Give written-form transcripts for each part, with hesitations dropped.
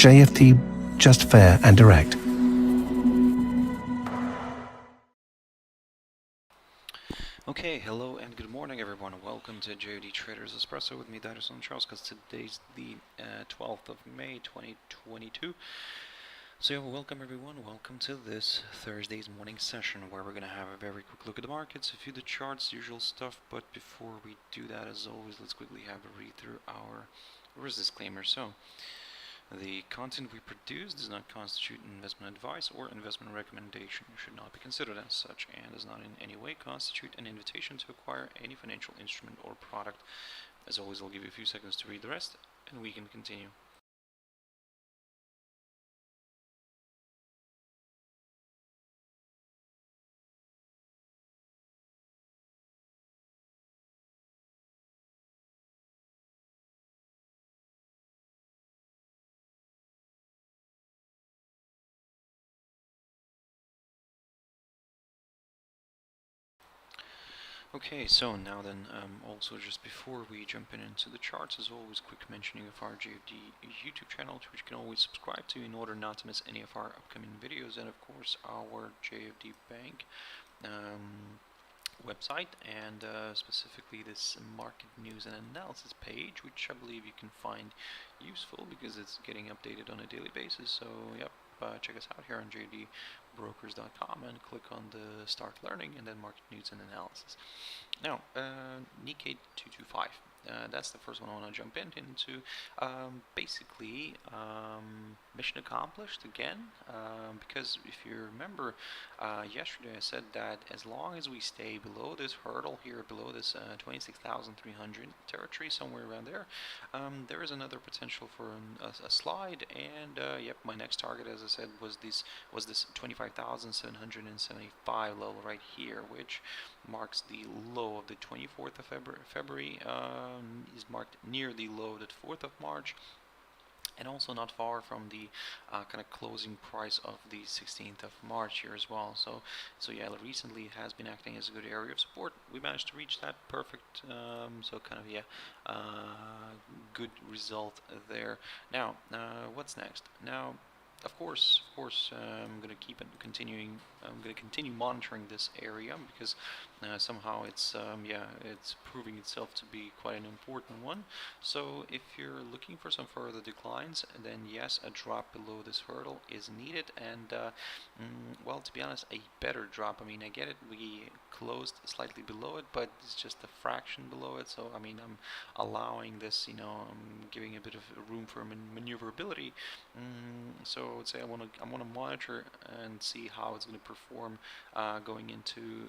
JFD, just fair and direct. Okay, hello and good morning everyone. Welcome to JFD Traders Espresso with me, Darius Anucauskas. Today's the 12th of May 2022. So welcome everyone, welcome to this Thursday's morning session where we're going to have a very quick look at the markets, a few of the charts, usual stuff, but before we do that, as always, let's quickly have a read through our risk disclaimer. So, the content we produce does not constitute investment advice or investment recommendation, should not be considered as such, and does not in any way constitute an invitation to acquire any financial instrument or product. As always, I'll give you a few seconds to read the rest, and we can continue. Okay, so now then, also just before we jump into the charts, as always, quick mentioning of our JFD YouTube channel, which you can always subscribe to in order not to miss any of our upcoming videos, and of course our JFD Bank website, and specifically this market news and analysis page, which I believe you can find useful because it's getting updated on a daily basis. So yep, check us out here on jdbrokers.com and click on the start learning and then market news and analysis. Now, Nikkei 225. That's the first one I want to jump into. Basically, mission accomplished again, because if you remember, yesterday I said that as long as we stay below this hurdle here, below this 26,300 territory, somewhere around there, there is another potential for a slide. And yep, my next target, as I said, was this 25,775 level right here, which marks the low of the 24th of February, is marked near the low of the 4th of March, and also not far from the kind of closing price of the 16th of March here as well. So yeah, recently it has been acting as a good area of support. We managed to reach that, perfect. So kind of, yeah, good result there. Now, what's next? Now, of course, I'm going to continue monitoring this area because somehow it's it's proving itself to be quite an important one. So if you're looking for some further declines, then yes, a drop below this hurdle is needed, and well, to be honest, a better drop. I mean, I get it, we closed slightly below it, but it's just a fraction below it. So I mean, I'm allowing this, you know, I'm giving a bit of room for maneuverability. So I would say I want to monitor and see how it's going to perform going into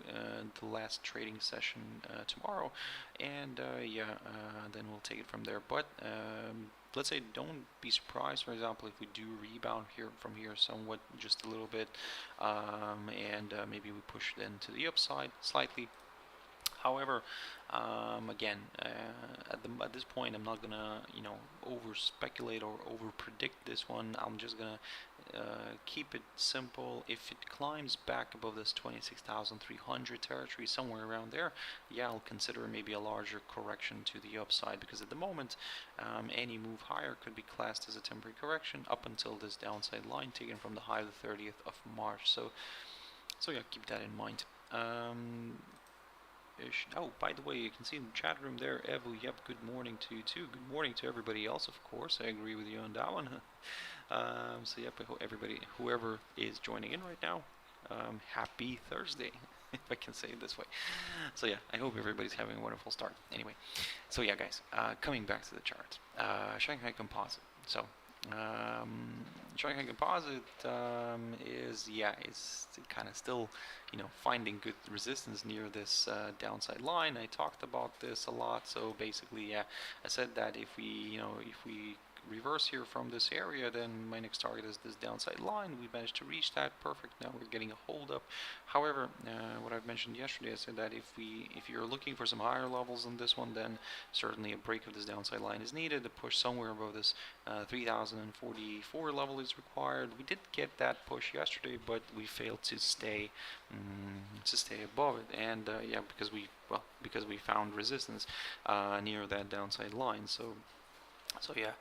the last trading session tomorrow, and then we'll take it from there. But let's say don't be surprised, for example, if we do rebound from here somewhat, just a little bit, and maybe we push then to the upside slightly. However, again, at this point, I'm not gonna, you know, over speculate or over predict this one. I'm just gonna keep it simple. If it climbs back above this 26,300 territory, somewhere around there, yeah, I'll consider maybe a larger correction to the upside, because at the moment, any move higher could be classed as a temporary correction up until this downside line taken from the high of the 30th of March. So yeah, keep that in mind. Oh, by the way, you can see in the chat room there, Evu, yep, good morning to you too. Good morning to everybody else, of course. I agree with you on that one. So yep, I hope everybody, whoever is joining in right now, happy Thursday, if I can say it this way. So yeah, I hope everybody's having a wonderful start. Anyway, so yeah, guys, coming back to the chart, Shanghai Composite. So Shanghai Composite is kind of still, you know, finding good resistance near this downside line. I talked about this a lot. So basically, yeah, I said that if we reverse here from this area, then my next target is this downside line. We managed to reach that, perfect. Now we're getting a hold up. However, what I've mentioned yesterday, I said that if you're looking for some higher levels than this one, then certainly a break of this downside line is needed. To push somewhere above this 3044 level is required. We did get that push yesterday, but we failed to stay above it, and yeah, because we found resistance near that downside line. So yeah,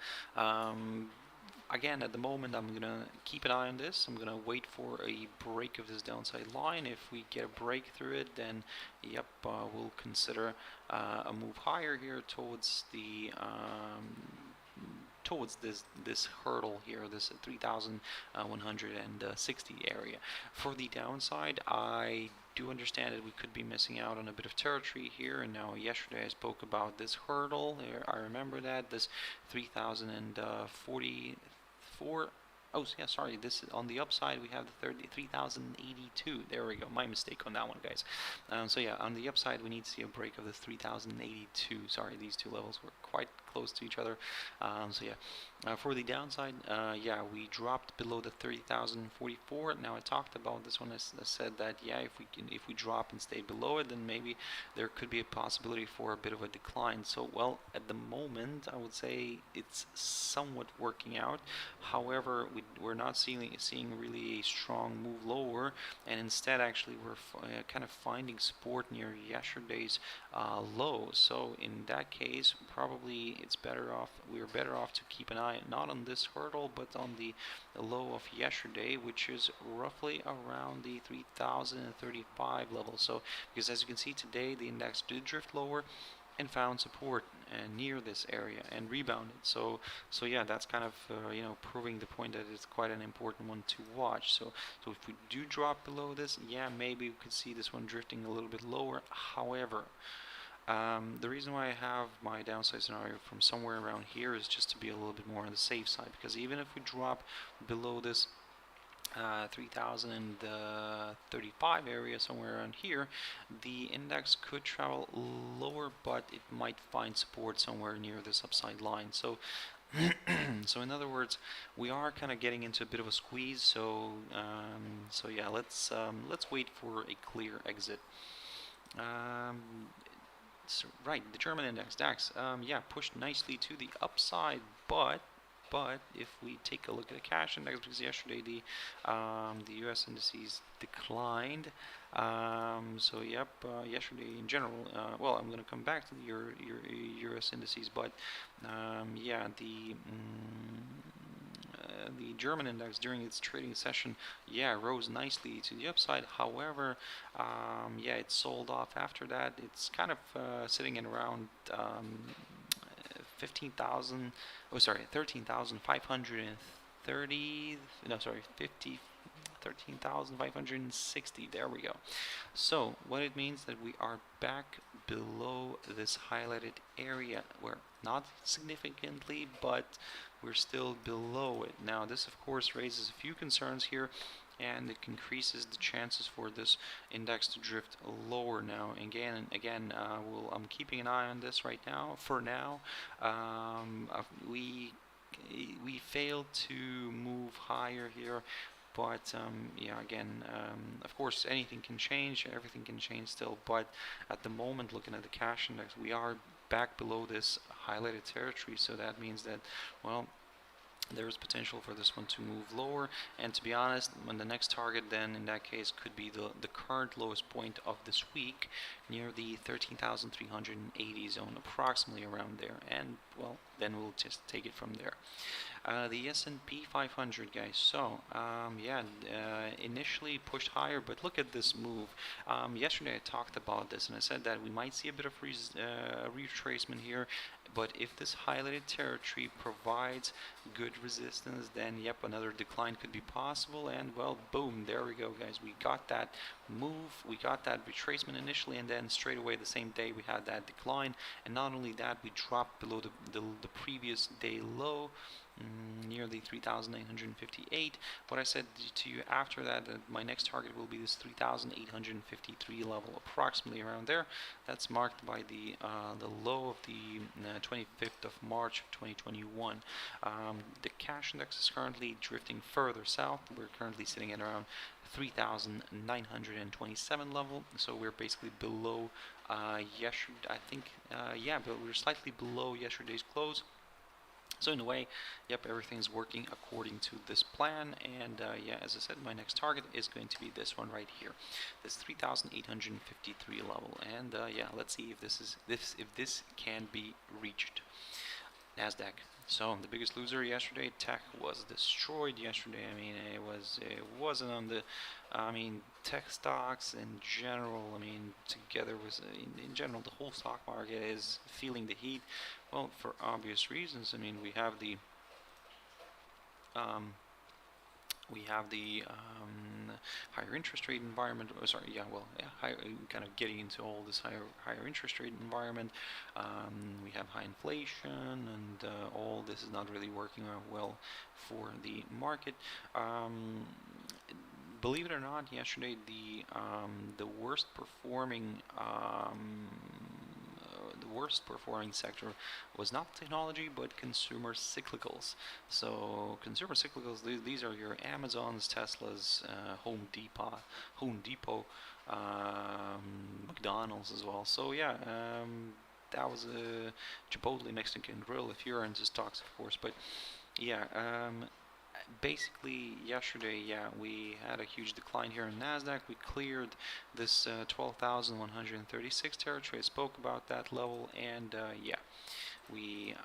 again, at the moment, I'm gonna keep an eye on this. I'm gonna wait for a break of this downside line. If we get a break through it, then yep, we'll consider a move higher here towards the towards this hurdle here, this 3,160 area. For the downside, I do understand that we could be missing out on a bit of territory here, and now yesterday I spoke about this hurdle. I remember that, this 3,044. Oh, yeah, sorry, this is on the upside. We have the 3,082. There we go. My mistake on that one, guys. So yeah, on the upside, we need to see a break of the 3,082. Sorry, these two levels were quite close to each other. So yeah, for the downside, yeah, we dropped below the 30,044. Now I talked about this one. I said that yeah, if we drop and stay below it, then maybe there could be a possibility for a bit of a decline. So well, at the moment, I would say it's somewhat working out. However, we're not seeing really a strong move lower, and instead actually we're kind of finding support near yesterday's low. So in that case, probably we're better off to keep an eye not on this hurdle but on the low of yesterday, which is roughly around the 3,035 level. So because as you can see today, the index did drift lower and found support near this area and rebounded. So yeah, that's kind of you know, proving the point that it's quite an important one to watch. So if we do drop below this, yeah, maybe we could see this one drifting a little bit lower. However, the reason why I have my downside scenario from somewhere around here is just to be a little bit more on the safe side, because even if we drop below this 3,035 area, somewhere around here, the index could travel lower, but it might find support somewhere near this upside line. So so in other words, we are kind of getting into a bit of a squeeze. So so yeah, let's wait for a clear exit. So right, the German index DAX, yeah, pushed nicely to the upside, but if we take a look at the cash index, because yesterday the U.S. indices declined. So yep, yesterday in general, well, I'm going to come back to the U.S. indices, but yeah, the German index during its trading session, yeah, rose nicely to the upside. However, yeah, it sold off after that. It's kind of sitting in around 13,530. No, sorry, 13,560. There we go. So what it means that we are back below this highlighted area. We're not significantly, but we're still below it. Now this of course raises a few concerns here, and it increases the chances for this index to drift lower. Now again, I'm keeping an eye on this right now. For now, we failed to move higher here, but yeah, again, of course anything can change, everything can change still, but at the moment, looking at the cash index, we are back below this highlighted territory. So that means that, well, there is potential for this one to move lower, and to be honest, when the next target then in that case could be the current lowest point of this week, near the 13,380 zone, approximately around there, and well, then we'll just take it from there. The S&P 500, guys, so yeah, initially pushed higher, but look at this move. Yesterday I talked about this and I said that we might see a bit of retracement here, but if this highlighted territory provides good resistance, then yep, another decline could be possible, and well, boom, there we go, guys. We got that move, we got that retracement initially, and then straight away the same day we had that decline, and not only that, we dropped below the previous day low, near the 3,958. What I said to you after that, my next target will be this 3,853 level, approximately around there. That's marked by the low of the 25th of March of 2021. The cash index is currently drifting further south. We're currently sitting at around 3,927 level, so we're basically below yesterday. I think yeah, but we're slightly below yesterday's close. So in a way, yep, everything's working according to this plan, and yeah, as I said, my next target is going to be this one right here, this 3,853 level, and yeah, let's see if this can be reached. Nasdaq. So the biggest loser yesterday, tech was destroyed yesterday. I mean, it wasn't on the, I mean, tech stocks in general. I mean, together with in general, the whole stock market is feeling the heat. Well, for obvious reasons. I mean, um, we have the higher interest rate environment. Oh, sorry, yeah, well, yeah, kind of getting into all this higher interest rate environment. We have high inflation, and all this is not really working out well for the market. Believe it or not, yesterday the worst performing sector was not technology but consumer cyclicals. So consumer cyclicals, these are your Amazons, Teslas, Home Depot, McDonald's as well. So yeah, that was a Chipotle Mexican grill if you're into stocks, of course. But yeah, basically yesterday, yeah, we had a huge decline here in Nasdaq. We cleared this 12,136 territory. I spoke about that level, and yeah, we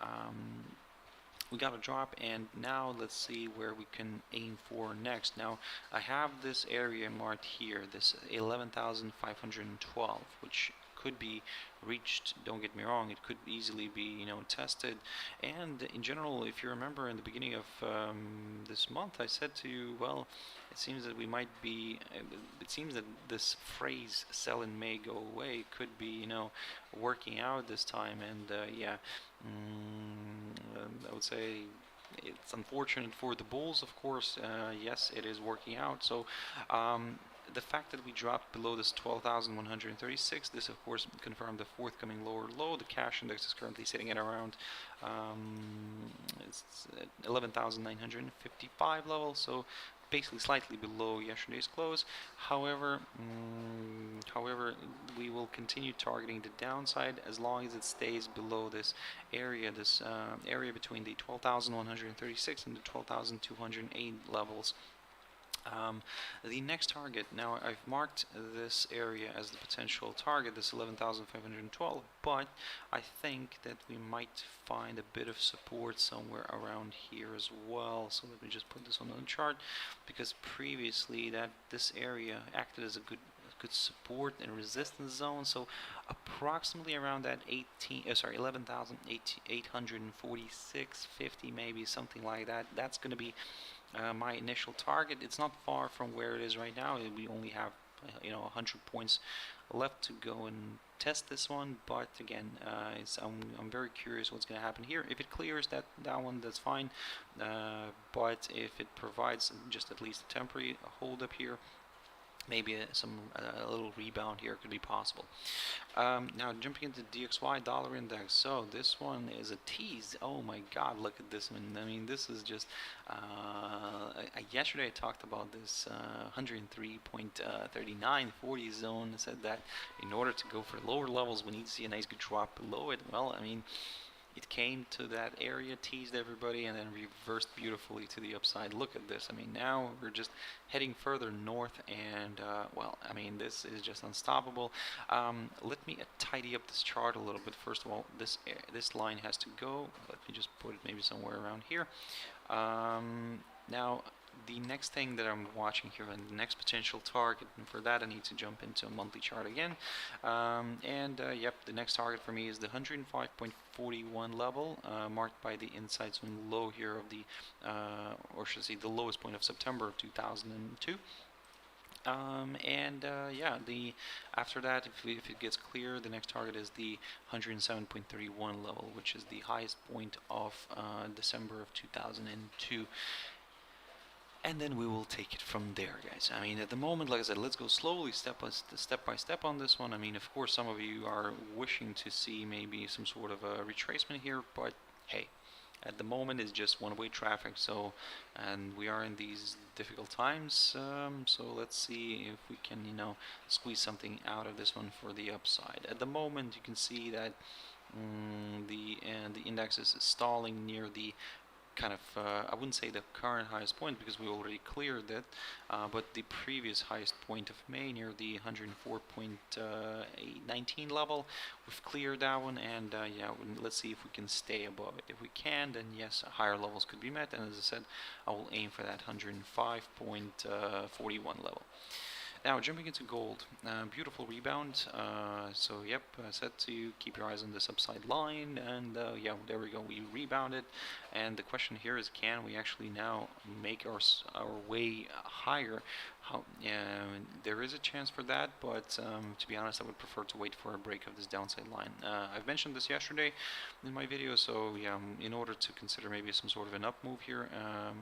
got a drop, and now let's see where we can aim for next. Now I have this area marked here, this 11,512, which could be reached. Don't get me wrong, it could easily be, you know, tested. And in general, if you remember in the beginning of this month, I said to you, well, it seems that we might be, it seems that this phrase "sell in May, go away" could be, you know, working out this time. And yeah, I would say it's unfortunate for the bulls, of course. Yes, it is working out. So the fact that we dropped below this 12,136, this of course confirmed the forthcoming lower low. The cash index is currently sitting at around 11,955 level, so basically slightly below yesterday's close. However, we will continue targeting the downside as long as it stays below this area, area between the 12,136 and the 12,208 levels. The next target, now I've marked this area as the potential target, this 11,512, but I think that we might find a bit of support somewhere around here as well. So let me just put this on the chart, because previously this area acted as a good support and resistance zone. So approximately around that 11,846.50, maybe something like that. That's going to be my initial target. It's not far from where it is right now. We only have 100 points left to go and test this one, but again, I'm very curious what's going to happen here. If it clears that one, that's fine, but if it provides just at least a temporary hold up here, maybe a little rebound here could be possible. Now jumping into DXY dollar index. So this one is a tease. Oh my God, look at this one. I mean, this is just. Yesterday I talked about this 103.3940 zone. I said that in order to go for lower levels, we need to see a nice good drop below it. Well, I mean, it came to that area, teased everybody, and then reversed beautifully to the upside. Look at this. I mean, now we're just heading further north, and well, I mean, this is just unstoppable. Let me tidy up this chart a little bit. First of all, this line has to go. Let me just put it maybe somewhere around here. Now, the next thing that I'm watching here, and the next potential target, and for that I need to jump into a monthly chart again. Yep, the next target for me is the 105.41 level, marked by the inside swing low here of the, or should I say, the lowest point of September of 2002. Yeah, after that, if it gets clear, the next target is the 107.31 level, which is the highest point of December of 2002. And then we will take it from there, guys. I mean, at the moment, like I said, let's go slowly, step by step on this one. I mean, of course, some of you are wishing to see maybe some sort of a retracement here, but hey, at the moment it's just one-way traffic. So, and we are in these difficult times. So let's see if we can, squeeze something out of this one for the upside. At the moment, you can see that the index is stalling near the kind of, I wouldn't say the current highest point because we already cleared it, but the previous highest point of May near the 104.19 level, we've cleared that one, and yeah, let's see if we can stay above it. If we can, then yes, higher levels could be met, and as I said, I will aim for that 105.41 level. Now, jumping into gold, beautiful rebound. So, yep, I said to keep your eyes on this upside line, and yeah, there we go. We rebounded, and the question here is, can we actually now make our way higher? There is a chance for that, but to be honest, I would prefer to wait for a break of this downside line. I've mentioned this yesterday in my video, so yeah, in order to consider maybe some sort of an up move here,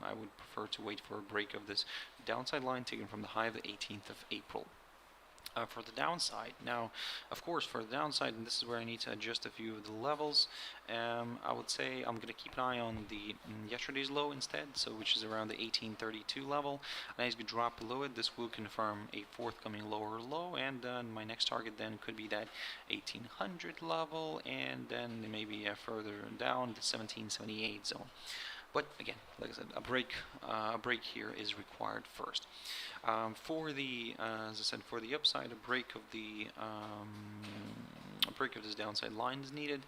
I would prefer to wait for a break of this downside line taken from the high of the 18th of April. For the downside, now, of course, for the downside, and this is where I need to adjust a few of the levels, I would say I'm going to keep an eye on the yesterday's low instead, so which is around the 1832 level. And as we drop below it, this will confirm a forthcoming lower low, and my next target then could be that 1800 level, and then maybe further down the 1778 zone. But again, like I said, a break here is required first. For the, as I said, for the upside, a break of this downside line is needed.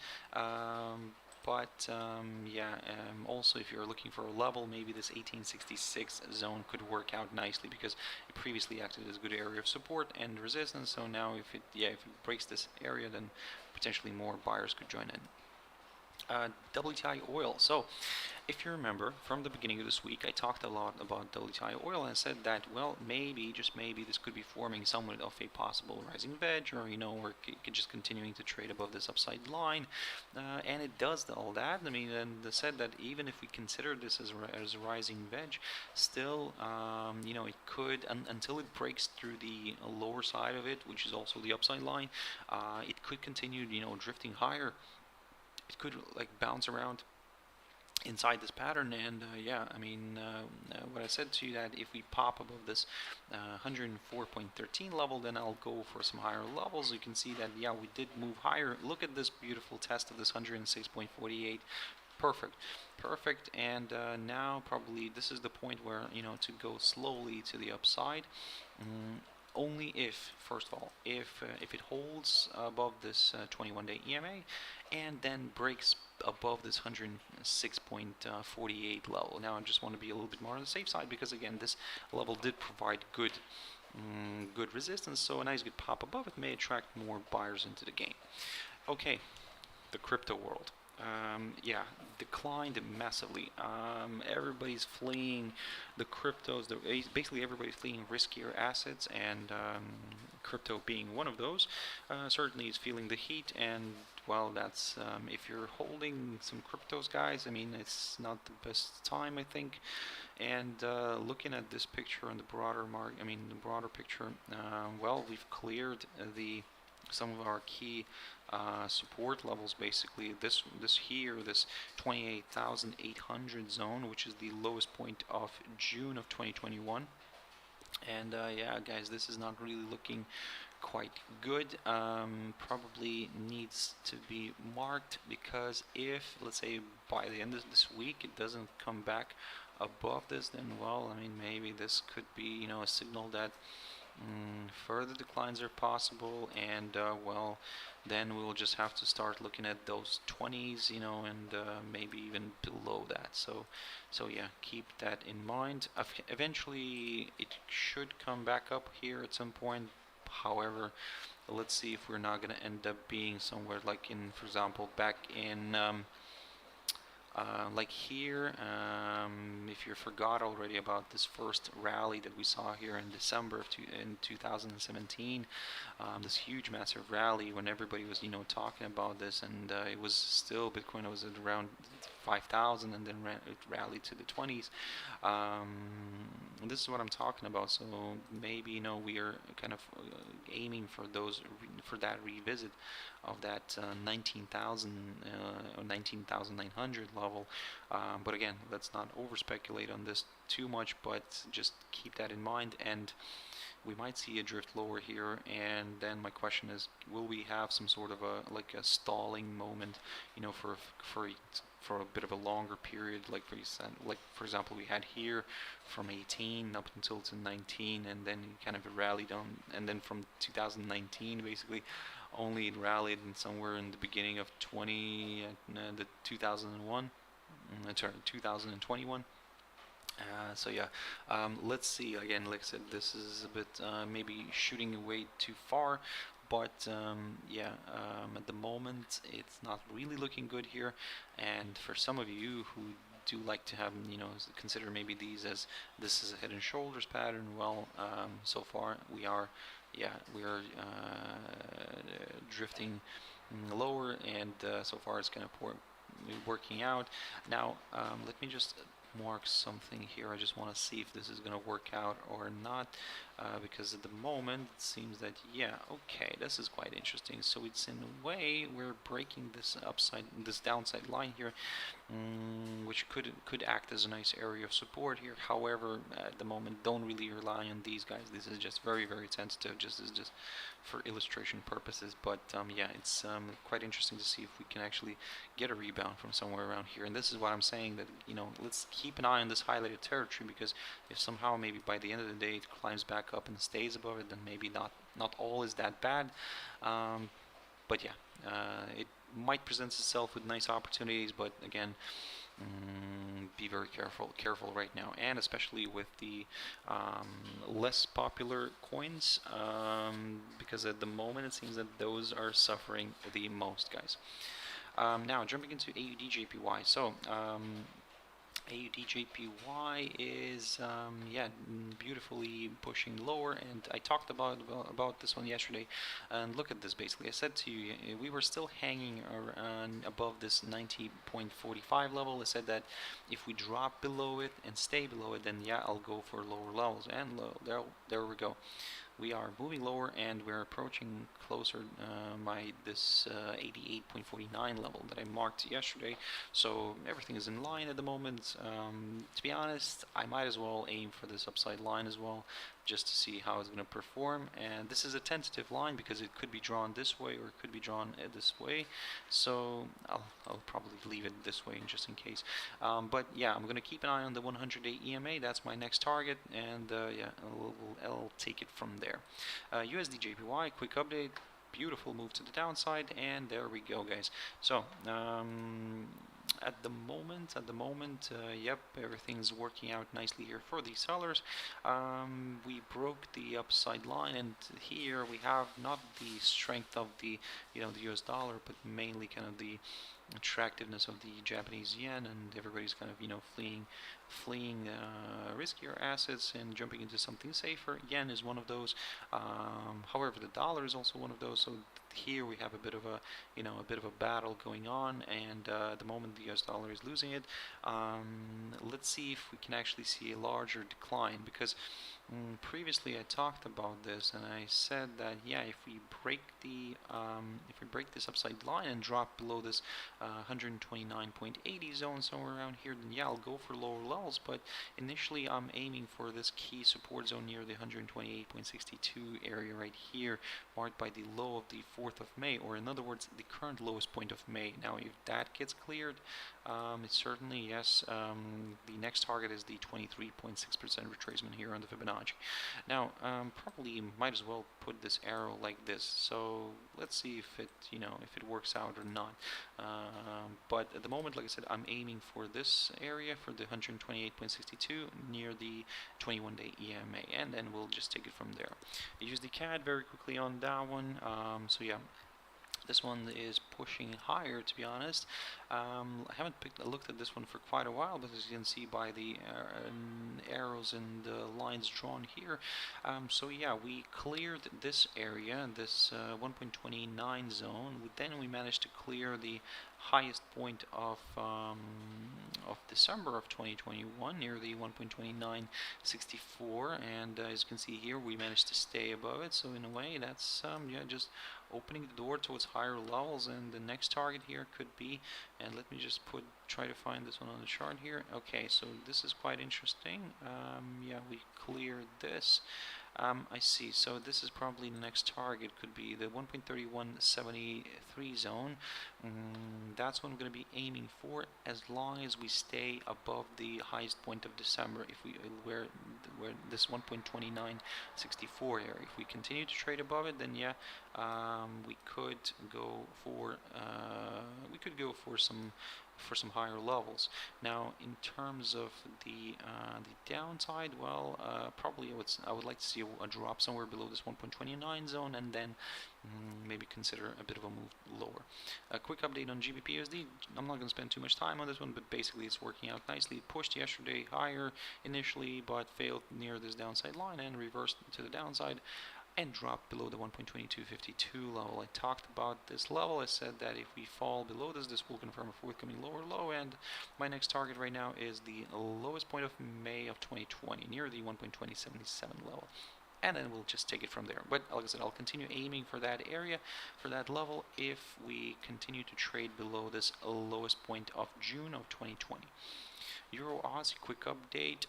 Also, if you're looking for a level, maybe this 1866 zone could work out nicely because it previously acted as a good area of support and resistance. So now, if it breaks this area, then potentially more buyers could join in. WTI Oil. So, if you remember, from the beginning of this week, I talked a lot about WTI Oil and said that, well, maybe, just maybe, this could be forming somewhat of a possible rising wedge, or, or just continuing to trade above this upside line, and it does all that. I mean, and they said that even if we consider this as a rising wedge, still, it could, until it breaks through the lower side of it, which is also the upside line, it could continue, drifting higher. It could bounce around inside this pattern, and what I said to you, that if we pop above this 104.13 level, then I'll go for some higher levels. You can see that, yeah, we did move higher. Look at this beautiful test of this 106.48. Perfect. And now probably this is the point where, to go slowly to the upside. Only if, first of all, if it holds above this 21-day EMA and then breaks above this 106.48 level. Now I just want to be a little bit more on the safe side because, again, this level did provide good resistance, so a nice good pop above it may attract more buyers into the game. Okay, the crypto world. Declined massively. Everybody's fleeing the cryptos. Basically, everybody's fleeing riskier assets, and crypto being one of those, certainly is feeling the heat. And well, that's if you're holding some cryptos, guys. I mean, it's not the best time, I think. And looking at this picture and the broader picture. Well, we've cleared some of our key support levels. Basically, this 28,800 zone, which is the lowest point of June of 2021. And yeah, guys, this is not really looking quite good. Probably needs to be marked, because if, let's say, by the end of this week it doesn't come back above this, then, well, I mean, maybe this could be, a signal that further declines are possible, and well, then we'll just have to start looking at those 20s, and maybe even below that. So yeah, keep that in mind. Eventually it should come back up here at some point. However, let's see if we're not going to end up being somewhere like in, for example, back in like here, if you forgot already about this first rally that we saw here in December of 2017, this huge massive rally when everybody was talking about this, and it was still, Bitcoin was at around 5,000, and then it rallied to the 20s. This is what I'm talking about. So maybe we are kind of aiming for that revisit of that 19,000 or 19,900 level. But again, let's not over speculate on this too much, but just keep that in mind, and we might see a drift lower here. And then my question is, will we have some sort of a stalling moment, you know, for a bit of a longer period, like for example we had here from 18 up until to 19, and then kind of rallied on, and then from 2019 basically only it rallied in somewhere in the beginning of 2021. Sorry, 2021. So yeah, let's see. Again, like I said, this is a bit maybe shooting away too far, but yeah, at the moment it's not really looking good here. And for some of you who do like to have, you know, consider maybe these as this is a head and shoulders pattern, well, so far we are drifting lower, and so far it's kind of working out. Now let me just mark something here. I just want to see if this is going to work out or not, because at the moment it seems that, yeah, okay, this is quite interesting. So it's in a way we're breaking this downside line here, which could act as a nice area of support here. However, at the moment, don't really rely on these guys. This is just very, very tentative, just for illustration purposes. But yeah, it's quite interesting to see if we can actually get a rebound from somewhere around here. And this is what I'm saying, that, you know, let's keep an eye on this highlighted territory, because if somehow maybe by the end of the day it climbs back up and stays above it, then maybe not all is that bad. But yeah, it might present itself with nice opportunities, but again, be very careful right now, and especially with the less popular coins, because at the moment it seems that those are suffering the most, guys. Now jumping into Aud Jpy. So Aud Jpy is yeah, beautifully pushing lower, and I talked about this one yesterday. And look at this. Basically, I said to you, we were still hanging around above this 90.45 level. I said that if we drop below it and stay below it, then yeah, I'll go for lower levels, and there we go. We are moving lower, and we're approaching closer this 88.49 level that I marked yesterday. So everything is in line at the moment. To be honest, I might as well aim for this upside line as well, just to see how it's going to perform. And this is a tentative line because it could be drawn this way or it could be drawn this way. So I'll probably leave it this way just in case. But yeah, I'm going to keep an eye on the 100-day EMA. That's my next target, and yeah, I'll take it from there. USD Jpy, quick update. Beautiful move to the downside, and there we go, guys. So at the moment, yep, everything's working out nicely here for the sellers. We broke the upside line, and here we have not the strength of the, you know, the US dollar, but mainly kind of the attractiveness of the Japanese yen, and everybody's kind of, you know, fleeing riskier assets and jumping into something safer. Yen is one of those. However, the dollar is also one of those. So here we have a bit of a, you know, a bit of a battle going on, and at the moment the US dollar is losing it. Let's see if we can actually see a larger decline, because previously I talked about this, and I said that, yeah, if we break this upside line and drop below this 129.80 zone, somewhere around here, then yeah, I'll go for lower levels. But initially I'm aiming for this key support zone near the 128.62 area right here, marked by the low of the 4th of May, or in other words, the current lowest point of May. Now, if that gets cleared, it's certainly, yes, the next target is the 23.6% retracement here on the Fibonacci. Now, probably might as well put this arrow like this. So let's see if it, you know, if it works out or not. But at the moment, like I said, I'm aiming for this area, for the 128.62 near the 21-day EMA, and then we'll just take it from there. Use the CAD very quickly on that one. So yeah, this one is pushing higher, to be honest. I haven't looked at this one for quite a while, but as you can see by the arrows and the lines drawn here. So yeah, we cleared this area, this 1.29 zone. Then we managed to clear the highest point of of December of 2021 near the 1.2964, and as you can see here, we managed to stay above it. So in a way, that's yeah, just opening the door towards higher levels, and the next target here could be, and let me just try to find this one on the chart here. Okay, so this is quite interesting. Yeah, we cleared this. I see, so this is probably the next target, could be the 1.3173 zone. That's what I'm going to be aiming for, as long as we stay above the highest point of December. If we where this 1.2964 area, if we continue to trade above it, then yeah, we could go for some higher levels. Now, in terms of the downside, well, probably I would like to see a drop somewhere below this 1.29 zone, and then maybe consider a bit of a move lower. A quick update on GBP USD. I'm not going to spend too much time on this one, but basically it's working out nicely. It pushed yesterday higher initially, but failed near this downside line and reversed to the downside and dropped below the 1.2252 level. I talked about this level. I said that if we fall below this, this will confirm a forthcoming lower low, and my next target right now is the lowest point of May of 2020, near the 1.2077 level. And then we'll just take it from there. But like I said, I'll continue aiming for that area, for that level, if we continue to trade below this lowest point of June of 2020. EURUSD quick update.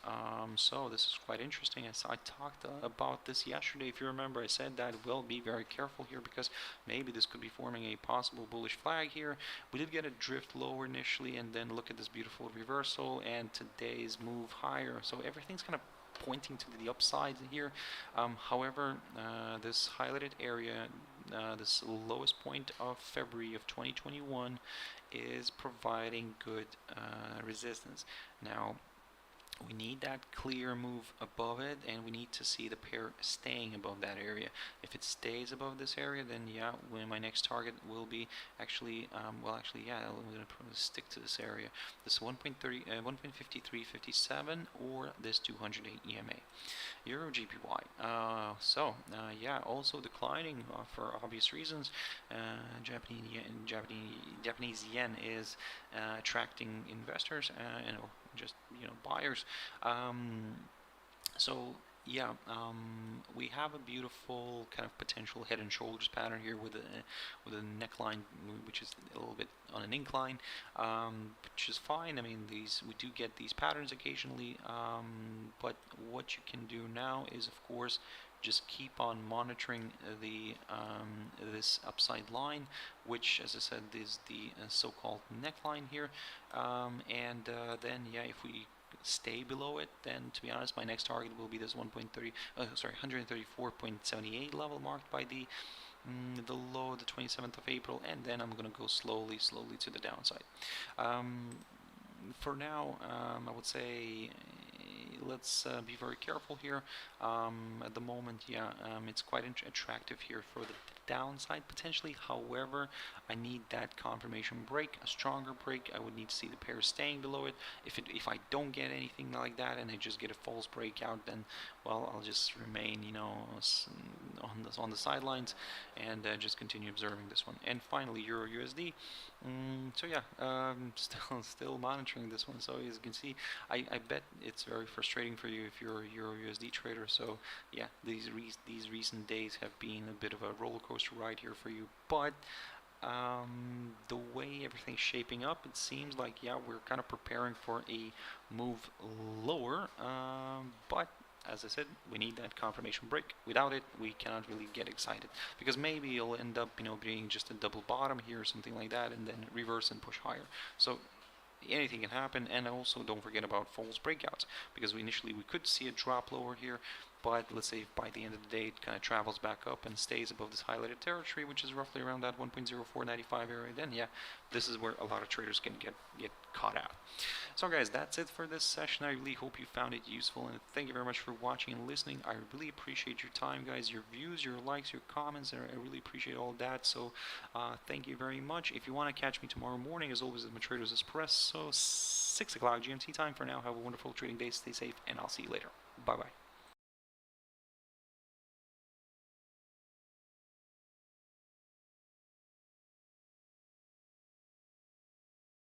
So this is quite interesting. As I talked about this yesterday, if you remember, I said that we'll be very careful here because maybe this could be forming a possible bullish flag here. We did get a drift lower initially, and then look at this beautiful reversal and today's move higher. So everything's kind of pointing to the upside here. However, this highlighted area, this lowest point of February of 2021, is providing good resistance. Now, we need that clear move above it, and we need to see the pair staying above that area. If it stays above this area, then yeah, my next target will be actually, well, actually, yeah, I'm going to stick to this area, this 1.5357 or this 208 EMA. Euro JPY. Yeah, also declining for obvious reasons. Japanese yen is attracting investors and just buyers. So yeah, we have a beautiful kind of potential head and shoulders pattern here with a neckline which is a little bit on an incline, which is fine. I mean, we do get these patterns occasionally, but what you can do now is, of course, just keep on monitoring this upside line, which, as I said, is the so-called neckline here, and then yeah, if we stay below it, then to be honest, my next target will be this 134.78 level, marked by the low, the 27th of April, and then I'm going to go slowly to the downside. For now, I would say let's be very careful here. At the moment, yeah, it's quite attractive here for the downside potentially. However, I need that confirmation break, a stronger break. I would need to see the pair staying below it. If I don't get anything like that and I just get a false breakout, then well, I'll just remain, on the sidelines and just continue observing this one. And finally, EURUSD. So yeah, still monitoring this one. So as you can see, I bet it's very frustrating for you if you're a EURUSD trader. So yeah, these recent days have been a bit of a roller coaster ride here for you. But the way everything's shaping up, it seems like, yeah, we're kind of preparing for a move lower. But as I said, we need that confirmation break. Without it, we cannot really get excited, because maybe it'll end up, being just a double bottom here or something like that, and then reverse and push higher. So anything can happen. And also don't forget about false breakouts, because initially we could see a drop lower here, but let's say if by the end of the day it kind of travels back up and stays above this highlighted territory, which is roughly around that 1.0495 area, then yeah, this is where a lot of traders can get caught out. So guys, that's it for this session. I really hope you found it useful, and thank you very much for watching and listening. I really appreciate your time, guys, your views, your likes, your comments. I really appreciate all that. So thank you very much. If you want to catch me tomorrow morning, as always, at my Traders Espresso, 6 o'clock GMT time. For now, have a wonderful trading day, stay safe, and I'll see you later. Bye bye.